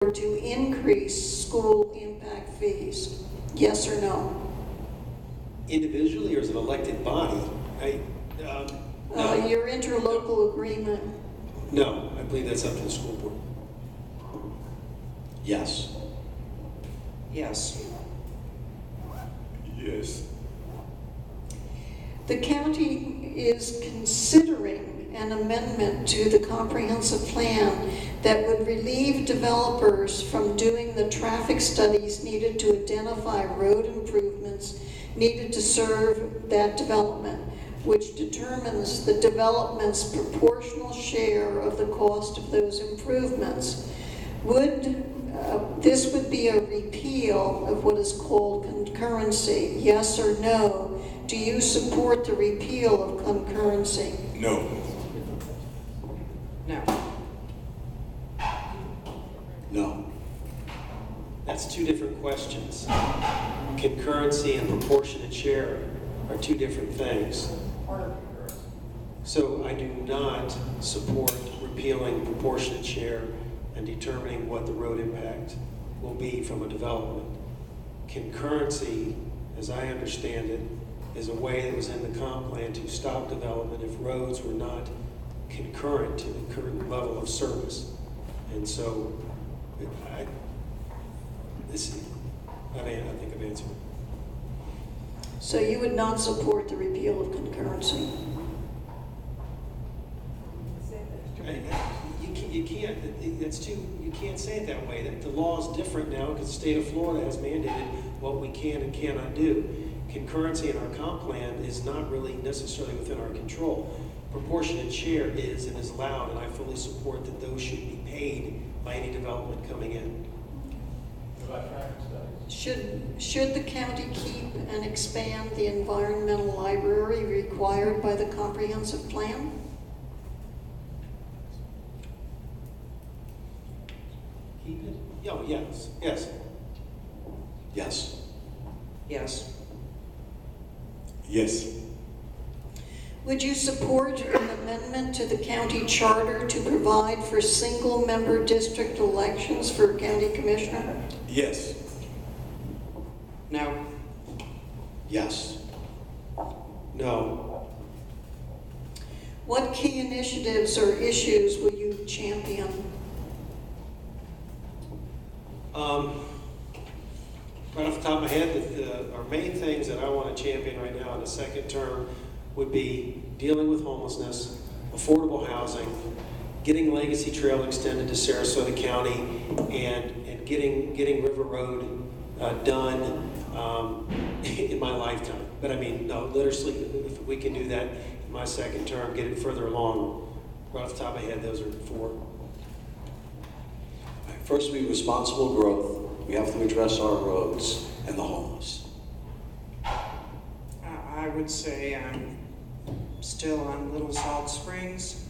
or to increase school impact fees? Yes or no? Individually or as an elected body? No. Your interlocal agreement. No, I believe that's up to the school board. Yes. Yes. Yes. The county is considering an amendment to the comprehensive plan that would relieve developers from doing the traffic studies needed to identify road improvements needed to serve that development, which determines the development's proportional share of the cost of those improvements. This would be a repeal of what is called concurrency. Yes or no? Do you support the repeal of concurrency? No. No. No. That's two different questions. Concurrency and proportionate share are two different things. So I do not support repealing proportionate share and determining what the road impact will be from a development. Concurrency, as I understand it, is a way that was in the comp plan to stop development if roads were not concurrent to the current level of service. And so I think I've answered. So you would not support the repeal of concurrency? You can't say it that way. That the law is different now because the state of Florida has mandated what we can and cannot do. Concurrency in our comp plan is not really necessarily within our control. Proportionate share is and is allowed, and I fully support that those should be paid by any development coming in. Should the county keep and expand the environmental library required by the comprehensive plan? Keep it? Oh, yes. Yes. Yes. Yes. Yes. Would you support an amendment to the county charter to provide for single-member district elections for county commissioner? Yes. No. Yes. No. What key initiatives or issues will you champion? Right off the top of my head, our main things that I want to champion right now in the second term would be dealing with homelessness, affordable housing, getting Legacy Trail extended to Sarasota County, and getting River Road done in my lifetime. But I mean, no, literally, if we can do that in my second term, get it further along. Right off the top of my head, those are four. First, we responsible growth. We have to address our roads and the homeless. I would say I'm still on Little Salt Springs.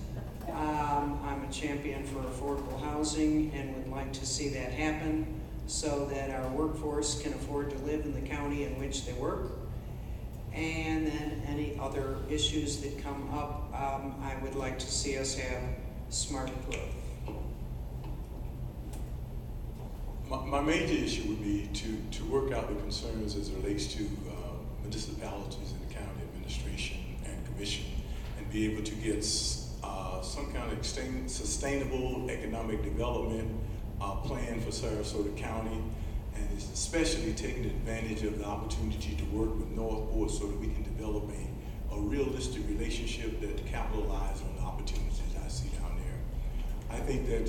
I'm a champion for affordable housing and would like to see that happen so that our workforce can afford to live in the county in which they work. And then any other issues that come up, I would like to see us have smart growth. My major issue would be to work out the concerns as it relates to municipalities and the county administration and commission, and be able to get some kind of sustainable economic development plan for Sarasota County, and especially taking advantage of the opportunity to work with Northport so that we can develop a realistic relationship that capitalize on the opportunities I see down there. I think that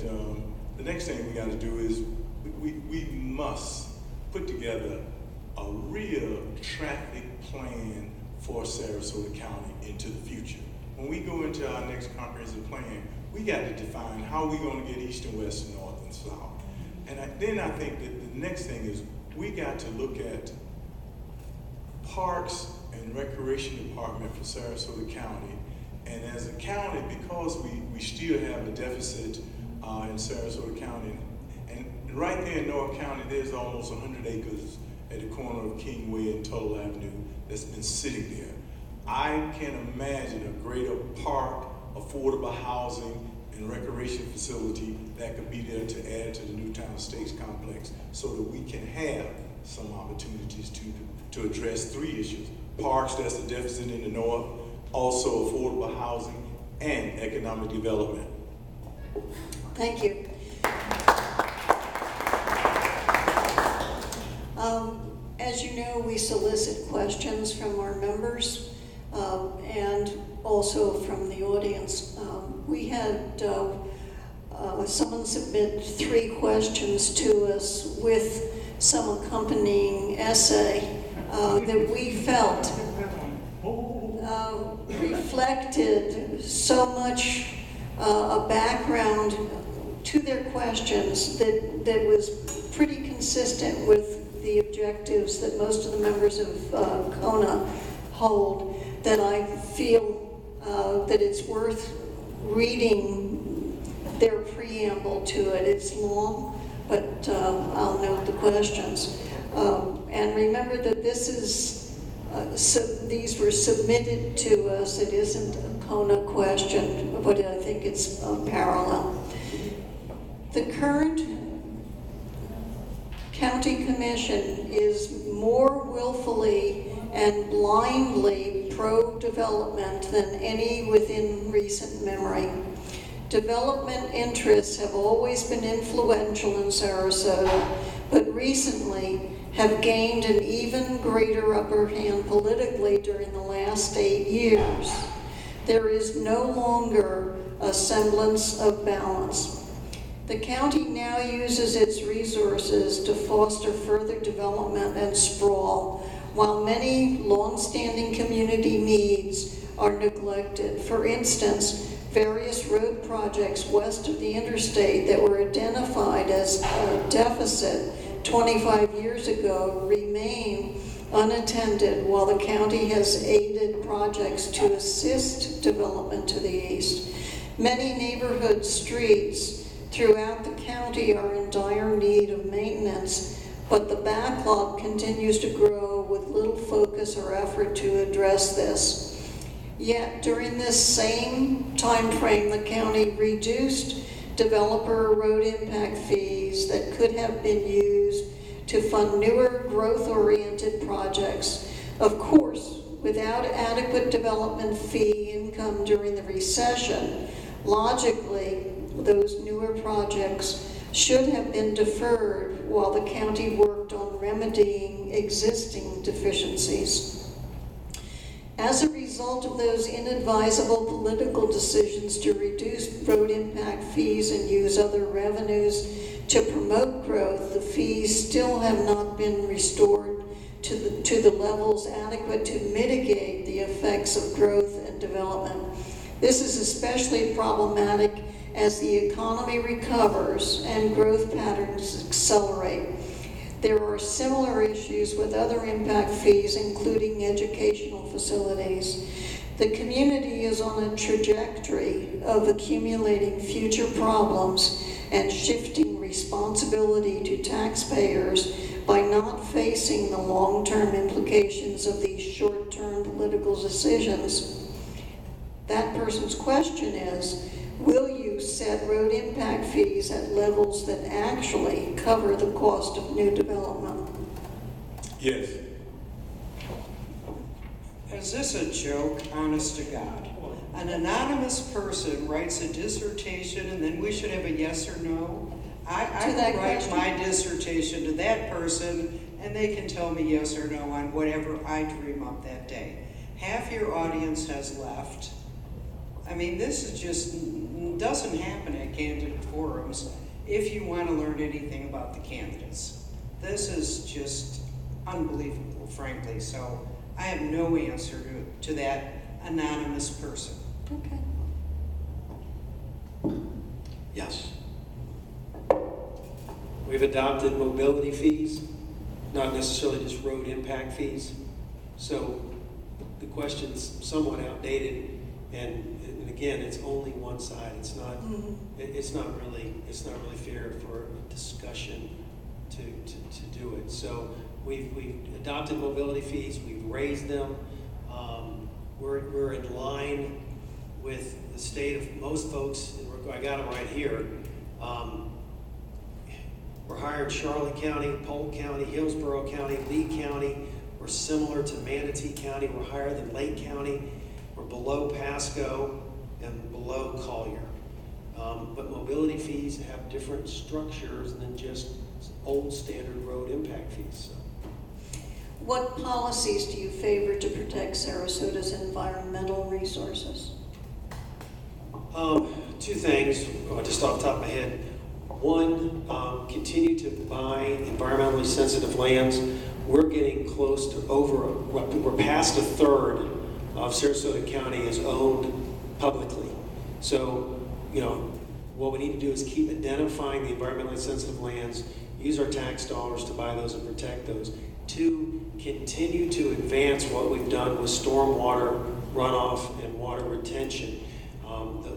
the next thing we got to do is we must put together a real traffic plan for Sarasota County into the future. When we go into our next comprehensive plan, we got to define how we're going to get east and west and north and south. And then I think that the next thing is we got to look at parks and recreation department for Sarasota County. And as a county, because we still have a deficit in Sarasota County, and right there in North County, there's almost 100 acres at the corner of Kingway and Tuttle Avenue that's been sitting there. I can imagine a greater park, affordable housing, and and recreation facility that could be there to add to the Newtown Estates complex so that we can have some opportunities to address three issues. Parks, that's the deficit in the north, also affordable housing and economic development. Thank you. As you know, we solicit questions from our members and also from the audience. We had someone submit 3 questions to us with some accompanying essay that we felt reflected so much a background to their questions that was pretty consistent with the objectives that most of the members of Cona hold, that I feel that it's worth reading their preamble to it. It's long, but I'll note the questions. And remember that this is, these were submitted to us. It isn't a Cona question, but I think it's parallel. The current county commission is more willfully and blindly pro-development than any within recent memory. Development interests have always been influential in Sarasota, but recently have gained an even greater upper hand politically during the last 8 years. There is no longer a semblance of balance. The county now uses its resources to foster further development and sprawl, while many long-standing community needs are neglected. For instance, various road projects west of the interstate that were identified as a deficit 25 years ago remain unattended, while the county has aided projects to assist development to the east. Many neighborhood streets throughout the county are in dire need of maintenance, but the backlog continues to grow with little focus or effort to address this. Yet during this same time frame, the county reduced developer road impact fees that could have been used to fund newer growth-oriented projects. Of course, without adequate development fee income during the recession, logically, those newer projects should have been deferred while the county worked on remedying existing deficiencies. As a result of those inadvisable political decisions to reduce road impact fees and use other revenues to promote growth, the fees still have not been restored to the levels adequate to mitigate the effects of growth and development. This is especially problematic as the economy recovers and growth patterns accelerate. There are similar issues with other impact fees, including educational facilities. The community is on a trajectory of accumulating future problems and shifting responsibility to taxpayers by not facing the long-term implications of these short-term political decisions. That person's question is, will you set road impact fees at levels that actually cover the cost of new development? Yes. Is this a joke, honest to God? An anonymous person writes a dissertation and then we should have a yes or no? I would write my dissertation to that person and they can tell me yes or no on whatever I dream up that day. Half your audience has left. I mean, this is just doesn't happen at candidate forums if you want to learn anything about the candidates. This is just unbelievable, frankly. So I have no answer to that anonymous person. Okay. Yes. We've adopted mobility fees, not necessarily just road impact fees. So the question's somewhat outdated, and again, it's only one side. It's not. It's not really fair for a discussion to do it. So we've adopted mobility fees. We've raised them. We're in line with the state of most folks, I got them right here. We're higher in Charlotte County, Polk County, Hillsborough County, Lee County. We're similar to Manatee County. We're higher than Lake County. We're below Pasco and below Collier. But mobility fees have different structures than just old standard road impact fees. So. What policies do you favor to protect Sarasota's environmental resources? Two things, just off the top of my head. One, continue to buy environmentally sensitive lands. We're getting close to we're past a third of Sarasota County is owned publicly. So, what we need to do is keep identifying the environmentally sensitive lands, use our tax dollars to buy those and protect those. Two, continue to advance what we've done with stormwater runoff and water retention.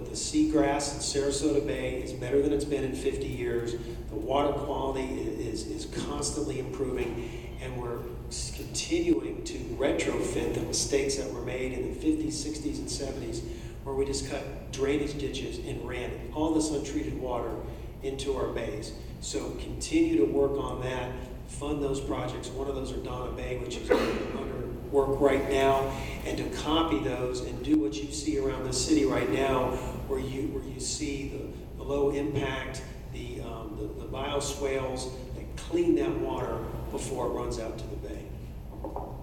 The seagrass in Sarasota Bay is better than it's been in 50 years. The water quality is constantly improving, and we're continuing to retrofit the mistakes that were made in the 50s, 60s, and 70s, where we just cut drainage ditches and ran all this untreated water into our bays. So continue to work on that, fund those projects. One of those are Donna Bay, which is under work right now, and to copy those and do what you see around the city right now, where you see the low impact, the bioswales that clean that water before it runs out to the bay. Well,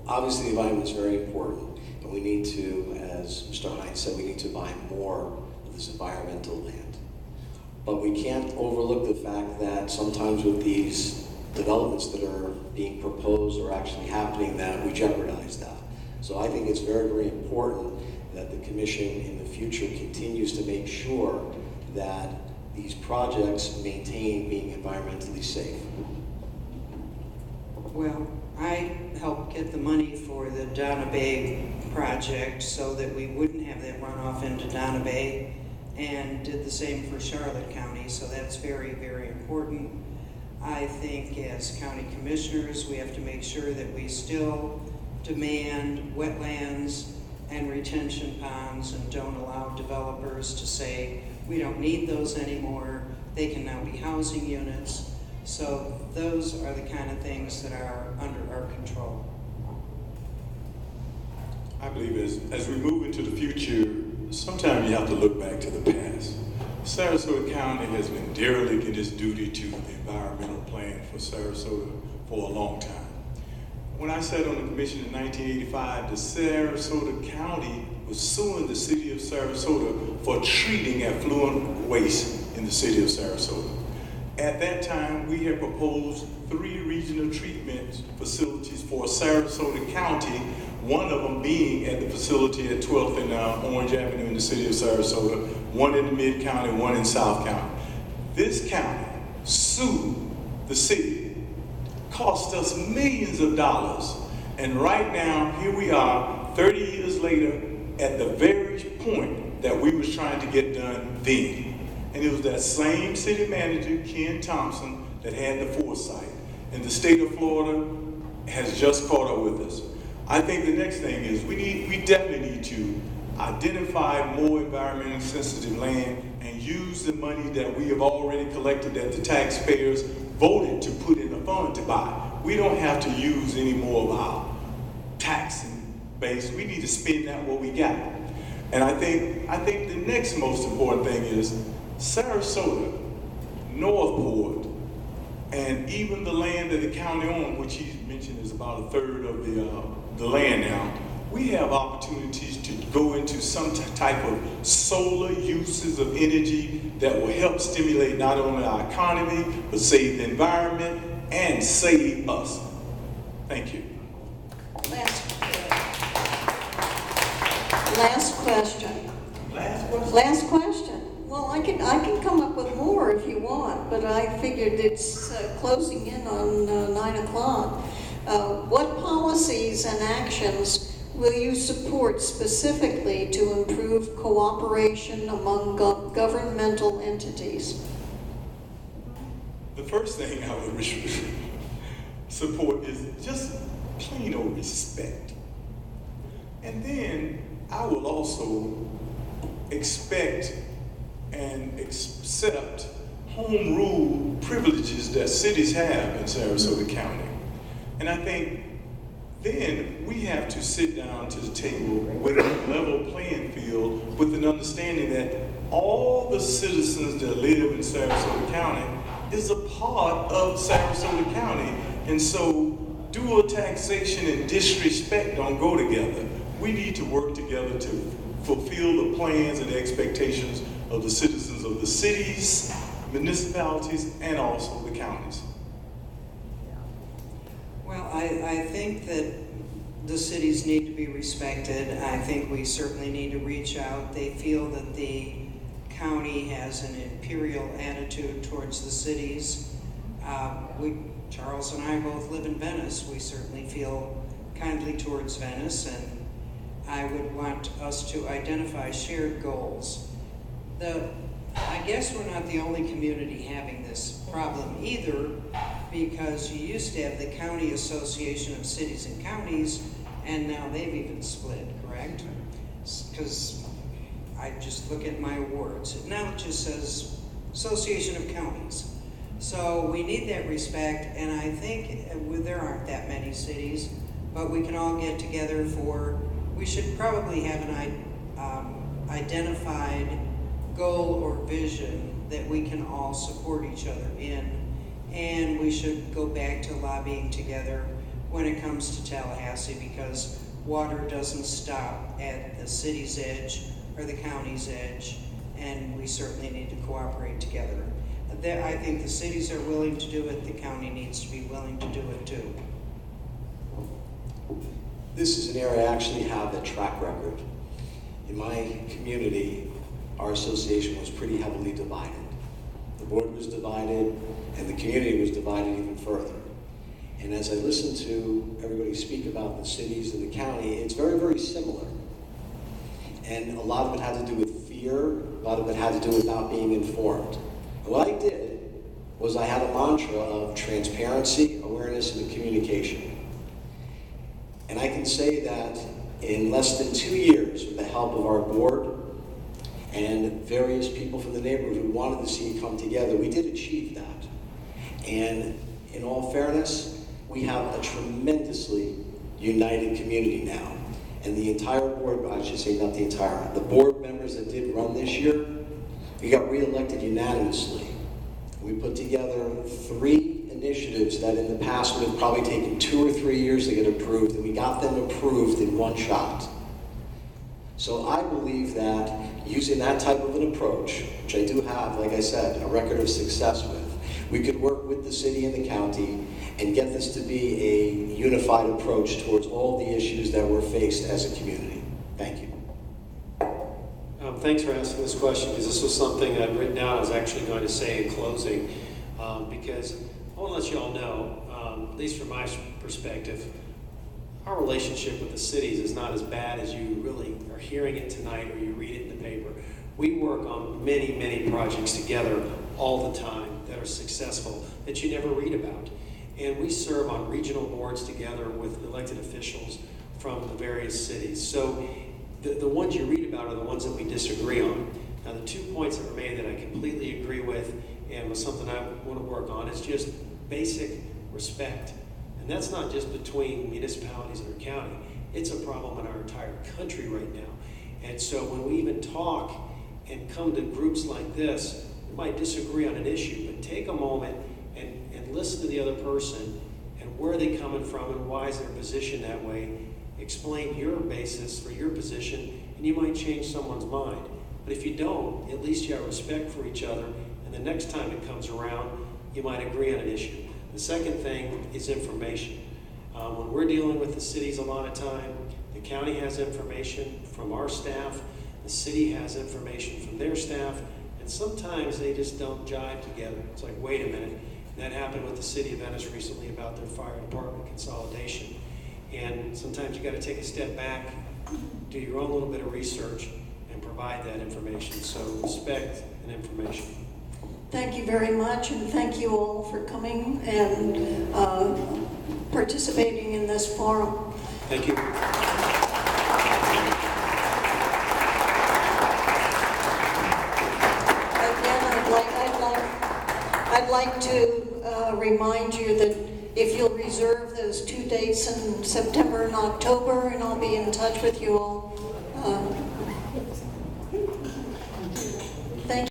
obviously, the environment is very important, and we need to, as Mr. Hines said, we need to buy more of this environmental land. But we can't overlook the fact that sometimes with these developments that are being proposed or actually happening, that we jeopardize that. So I think it's very, very important that the Commission in the future continues to make sure that these projects maintain being environmentally safe. Well, I helped get the money for the Donna Bay project so that we wouldn't have that runoff into Donna Bay, and did the same for Charlotte County, so that's very, very important. I think as county commissioners, we have to make sure that we still demand wetlands and retention ponds and don't allow developers to say, we don't need those anymore, they can now be housing units. So those are the kind of things that are under our control. I believe as we move into the future, sometimes you have to look back to the past. Sarasota County has been derelict in its duty to the environmental plan for Sarasota for a long time. When I sat on the commission in 1985, the Sarasota County was suing the city of Sarasota for treating effluent waste in the city of Sarasota. At that time, we had proposed 3 regional treatment facilities for Sarasota County, one of them being at the facility at 12th and Orange Avenue in the city of Sarasota, one in the mid-county, one in South County. This county sued the city, cost us millions of dollars, and right now, here we are, 30 years later, at the very point that we was trying to get done then. And it was that same city manager, Ken Thompson, that had the foresight. And the state of Florida has just caught up with us. I think the next thing is we definitely need to identify more environmentally sensitive land and use the money that we have already collected that the taxpayers voted to put in a fund to buy. We don't have to use any more of our taxing base. We need to spend that what we got. And I think the next most important thing is Sarasota, Northport, and even the land that the county owns, which he mentioned is about a third of the land now, we have opportunities to go into some type of solar uses of energy that will help stimulate not only our economy, but save the environment and save us. Thank you. Last question. Last question. Well, I can come up with more if you want, but I figured it's closing in on 9 o'clock. What policies and actions will you support specifically to improve cooperation among governmental entities? The first thing I would support is just plain old respect. And then I will also expect and accept home rule privileges that cities have in Sarasota County. And I think then we have to sit down to the table with a level playing field with an understanding that all the citizens that live in Sarasota County is a part of Sarasota County. And so dual taxation and disrespect don't go together. We need to work together to fulfill the plans and expectations of the citizens of the cities, municipalities, and also the counties. Well, I think that the cities need to be respected. I think we certainly need to reach out. They feel that the county has an imperial attitude towards the cities. Charles and I both live in Venice. We certainly feel kindly towards Venice, and I would want us to identify shared goals. I guess we're not the only community having this problem either, because you used to have the County Association of Cities and Counties, and now they've even split, correct? Because I just look at my awards. Now it just says Association of Counties. So we need that respect, and I think there aren't that many cities, but we can all get together we should probably have an identified goal or vision that we can all support each other in, and we should go back to lobbying together when it comes to Tallahassee, because water doesn't stop at the city's edge or the county's edge, and we certainly need to cooperate together. I think the cities are willing to do it, the county needs to be willing to do it too. This is an area I actually have a track record. In my community, our association was pretty heavily divided. The board was divided, and the community was divided even further. And as I listened to everybody speak about the cities and the county, it's very, very similar. And a lot of it had to do with fear, a lot of it had to do with not being informed. And what I did was I had a mantra of transparency, awareness, and communication. And I can say that in less than 2 years, with the help of our board and various people from the neighborhood who wanted to see it come together, we did achieve that. And in all fairness, we have a tremendously united community now. And the entire board, I should say not the entire, the board members that did run this year, we got reelected unanimously. We put together 3 initiatives that in the past would have probably taken 2 or 3 years to get approved, and we got them approved in one shot. So I believe that using that type of an approach, which I do have, like I said, a record of success with, we could work with the city and the county and get this to be a unified approach towards all the issues that we're faced as a community. Thank you. Thanks for asking this question, because this was something I'd written down I was actually going to say in closing, because I want to let you all know, at least from my perspective, our relationship with the cities is not as bad as you really are hearing it tonight or you read it in the paper. We work on many, many projects together all the time that are successful that you never read about. And we serve on regional boards together with elected officials from the various cities. So the ones you read about are the ones that we disagree on. Now, the 2 points that were made that I completely agree with and was something I want to work on is just basic respect. And that's not just between municipalities and our county. It's a problem in our entire country right now. And so when we even talk and come to groups like this, we might disagree on an issue, but take a moment and listen to the other person and where they're coming from and why is their position that way. Explain your basis for your position, and you might change someone's mind. But if you don't, at least you have respect for each other, and the next time it comes around, you might agree on an issue. The second thing is information. When we're dealing with the cities a lot of time, the county has information from our staff, the city has information from their staff, and sometimes they just don't jive together. It's like, wait a minute. And that happened with the city of Venice recently about their fire department consolidation. And sometimes you got to take a step back, do your own little bit of research, and provide that information. So respect and information. Thank you very much, and thank you all for coming and participating in this forum. Thank you. I'd like to remind you that if you'll reserve those 2 dates in September and October, and I'll be in touch with you all. Thank you.